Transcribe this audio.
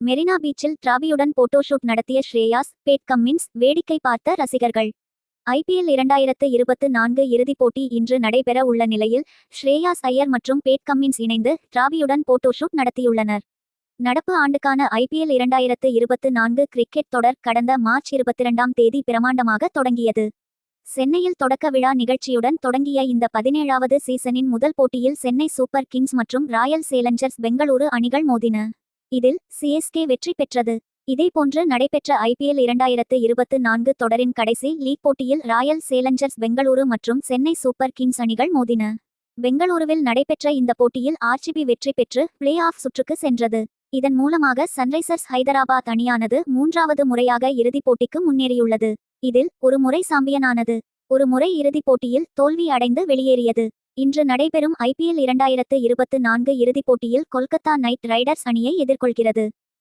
மெரினா பீச்சில் டிராவியுடன் போட்டோஷூட் நடத்திய Shreyas, Pat Cummins, வேடிக்கை பார்த்த ரசிகர்கள். IPL 2024 இறுதிப் போட்டி இன்று நடைபெற உள்ள நிலையில், ஸ்ரேயாஸ் ஐயர் மற்றும் பேட் கம்மின்ஸ் இணைந்து டிராவியுடன் போட்டோஷூட் நடத்தியுள்ளனர். நடப்பு ஆண்டுக்கான IPL 2024 கிரிக்கெட் தொடர் கடந்த மார்ச் 22ஆம் தேதி பிரமாண்டமாக தொடங்கியது. சென்னையில் தொடக்க விழா நிகழ்ச்சியுடன் தொடங்கிய இந்த 17வது சீசனின் முதல் போட்டியில் சென்னை சூப்பர் கிங்ஸ் மற்றும் ராயல் சேலஞ்சர்ஸ் பெங்களூரு அணிகள் மோதின. இதில் CSK வெற்றி பெற்றது. இதேபோன்று நடைபெற்ற IPL 2024 தொடரின் கடைசி லீக் போட்டியில் ராயல் சேலஞ்சர்ஸ் பெங்களூரு மற்றும் சென்னை சூப்பர் கிங்ஸ் அணிகள் மோதின. பெங்களூருவில் நடைபெற்ற இந்த போட்டியில் RCB வெற்றி பெற்று பிளே ஆஃப் சுற்றுக்கு சென்றது. இதன் மூலமாக சன்ரைசர்ஸ் ஹைதராபாத் அணியானது 3வது முறையாக இறுதிப் போட்டிக்கு முன்னேறியுள்ளது. இதில் ஒரு முறை சாம்பியனானது, ஒரு முறை இறுதிப் போட்டியில் தோல்வி அடைந்து வெளியேறியது. இன்று நடைபெறும் IPL 2024 இறுதிப் போட்டியில் கொல்கத்தா நைட் ரைடர்ஸ் அணியை எதிர்கொள்கிறது.